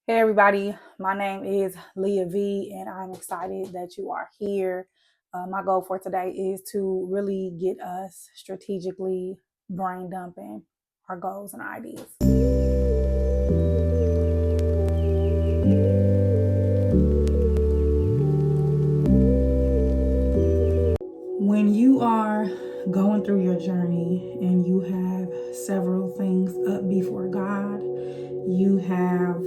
Hey everybody, my name is Leah V and I'm excited that you are here. My goal for today is to really get us strategically brain dumping our goals and ideas. When you are going through your journey and you have several things up before God, you have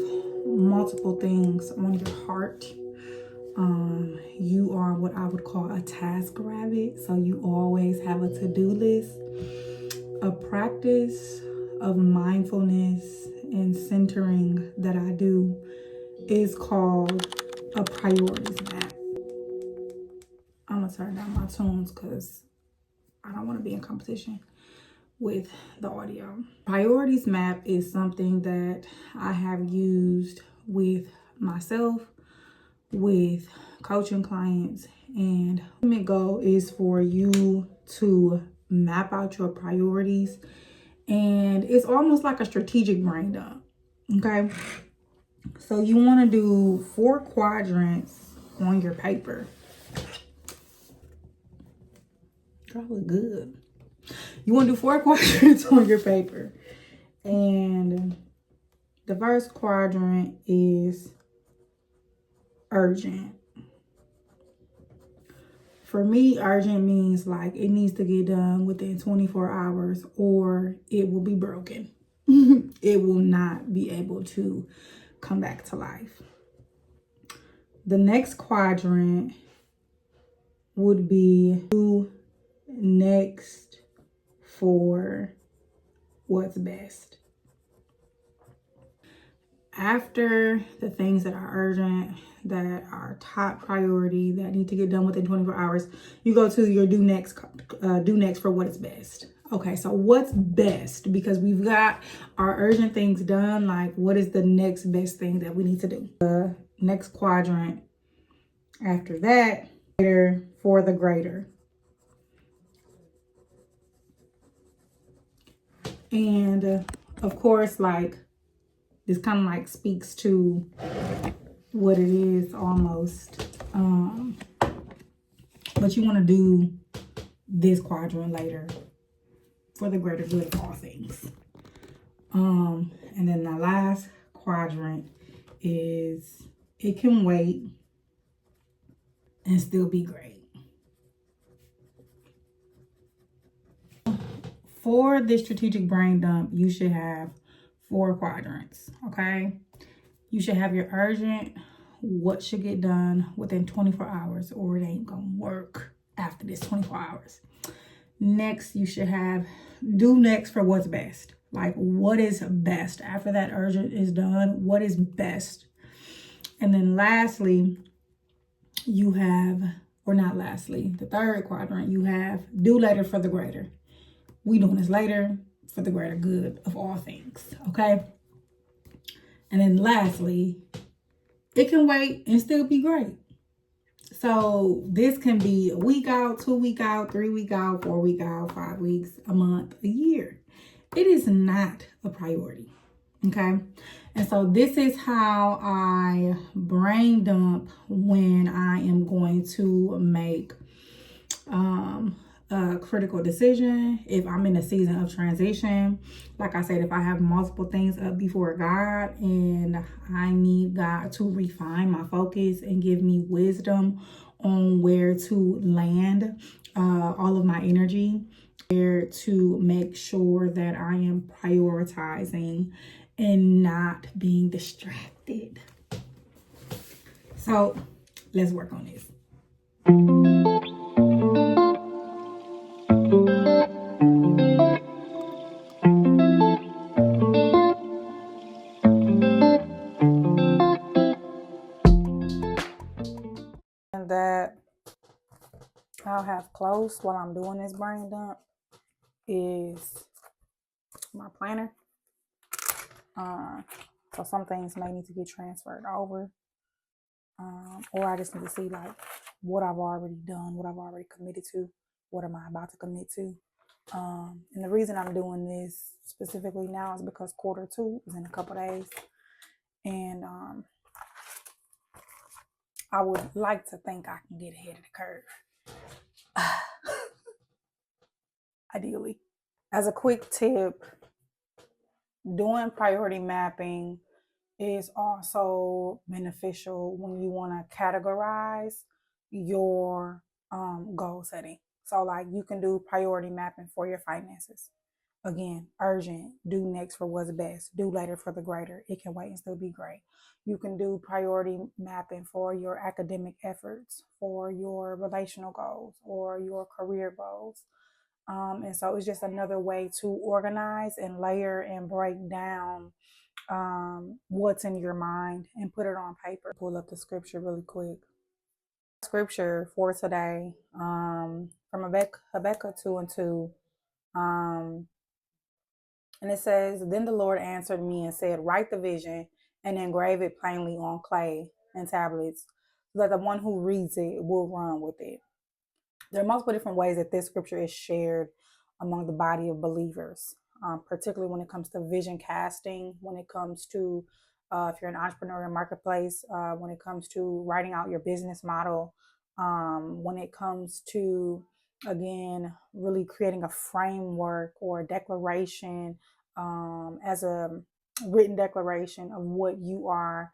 multiple things on your heart. You are what I would call a task rabbit. So you always have a to-do list. A practice of mindfulness and centering that I do is called a priorities map. I'm gonna turn down my tunes because I don't want to be in competition with the audio. Priorities map is something that I have used with myself, with coaching clients, and the ultimate goal is for you to map out your priorities, and it's almost like a strategic brain dump. Okay, so you want to do 4 quadrants on your paper. Girl, look good. You want to do 4 quadrants on your paper, and the first quadrant is urgent. For me, urgent means like it needs to get done within 24 hours or it will be broken. It will not be able to come back to life. The next quadrant would be do next for what's best. After the things that are urgent, that are top priority, that need to get done within 24 hours, you go to your do next for what is best. Okay, so what's best? Because we've got our urgent things done, like what is the next best thing that we need to do? The next quadrant after that, greater for the greater. And of course, like this kind of like speaks to what it is almost. But you want to do this quadrant later for the greater good of all things. And then the last quadrant is it can wait and still be great. For this strategic brain dump, you should have 4 quadrants, okay? You should have your urgent, what should get done within 24 hours or it ain't gonna work after this 24 hours. Next, you should have do next for what's best. Like what is best after that urgent is done, what is best? And then lastly, you have, or not lastly, the third quadrant, you have do later for the greater. We doing this later for the greater good of all things, okay? And then lastly, it can wait and still be great. So this can be a week out, 2 week out, 3 week out, 4 week out, 5 weeks, a month, a year. It is not a priority, okay? And so this is how I brain dump when I am going to make a critical decision. If I'm in a season of transition, like I said, if I have multiple things up before God and I need God to refine my focus and give me wisdom on where to land all of my energy, where to make sure that I am prioritizing and not being distracted. So let's work on this. And that I'll have close while I'm doing this brain dump is my planner. So some things may need to get transferred over, or I just need to see like what I've already done, what I've already committed to, what am I about to commit to. And the reason I'm doing this specifically now is because quarter 2 is in a couple days, And I would like to think I can get ahead of the curve, ideally. As a quick tip, doing priority mapping is also beneficial when you want to categorize your goal setting. So, like, you can do priority mapping for your finances. Again, urgent, do next for what's best, do later for the greater. It can wait and still be great. You can do priority mapping for your academic efforts, for your relational goals, or your career goals. And so it's just another way to organize and layer and break down what's in your mind and put it on paper. Pull up the scripture really quick. Scripture for today from Habakkuk 2:2. And it says, Then the Lord answered me and said, Write the vision and engrave it plainly on clay and tablets, so that the one who reads it will run with it. There are multiple different ways that this scripture is shared among the body of believers, particularly when it comes to vision casting, when it comes to if you're an entrepreneur in marketplace, when it comes to writing out your business model, when it comes to, again, really creating a framework or a declaration as a written declaration of what you are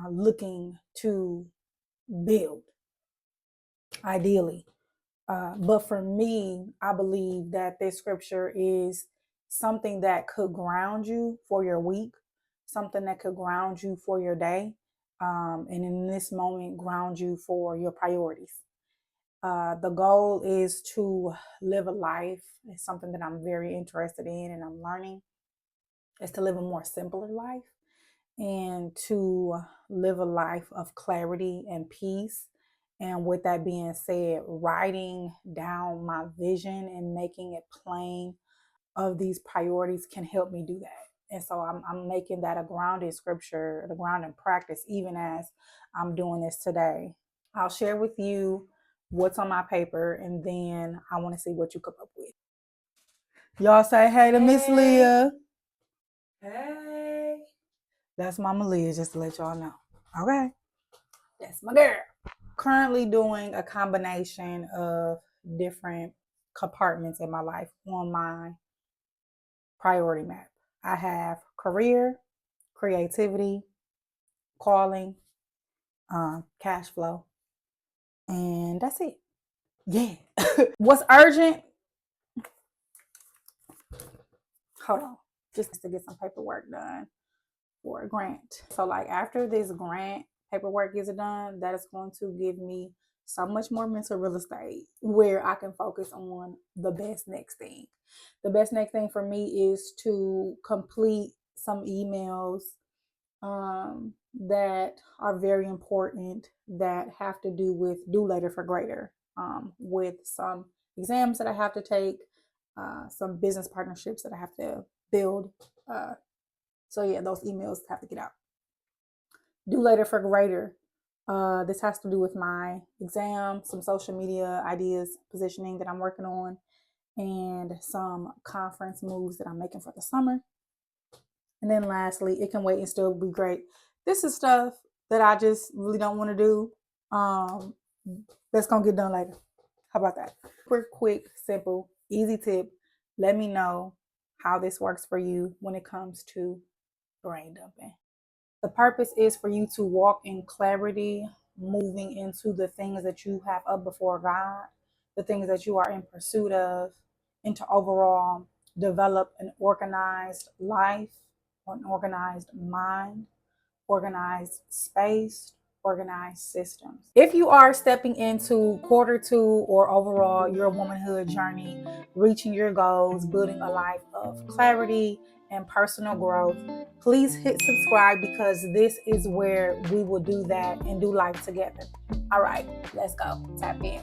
looking to build, ideally. But for me, I believe that this scripture is something that could ground you for your week, something that could ground you for your day, and in this moment, ground you for your priorities. The goal is to live a life. It's something that I'm very interested in and I'm learning. Is to live a more simpler life and to live a life of clarity and peace. And with that being said, writing down my vision and making it plain of these priorities can help me do that. And so I'm making that a grounded scripture, the grounded practice, even as I'm doing this today. I'll share with you what's on my paper, and then I want to see what you come up with. Y'all say hey to Miss Leah. Hey. That's Mama Leah, just to let y'all know. Okay. That's my girl. Currently doing a combination of different compartments in my life on my priority map. I have career, creativity, calling, cash flow, and that's it. Yeah. What's urgent? Hold on. Just to get some paperwork done for a grant. So, like, after this grant paperwork is done, that is going to give me so much more mental real estate where I can focus on the best next thing. The best next thing for me is to complete some emails that are very important that have to do with do later for greater, with some exams that I have to take, some business partnerships that I have to build. So yeah, those emails have to get out. Do later for greater. This has to do with my exam, some social media ideas, positioning that I'm working on, and some conference moves that I'm making for the summer. And then lastly, it can wait and still be great. This is stuff that I just really don't want to do. That's going to get done later. How about that? Super quick, simple, easy tip. Let me know how this works for you when it comes to brain dumping. The purpose is for you to walk in clarity, moving into the things that you have up before God, the things that you are in pursuit of, and to overall develop an organized life, an organized mind, organized space, organized systems. If you are stepping into quarter two or overall your womanhood journey, reaching your goals, building a life of clarity and personal growth, please hit subscribe because this is where we will do that and do life together. All right, let's go. Tap in.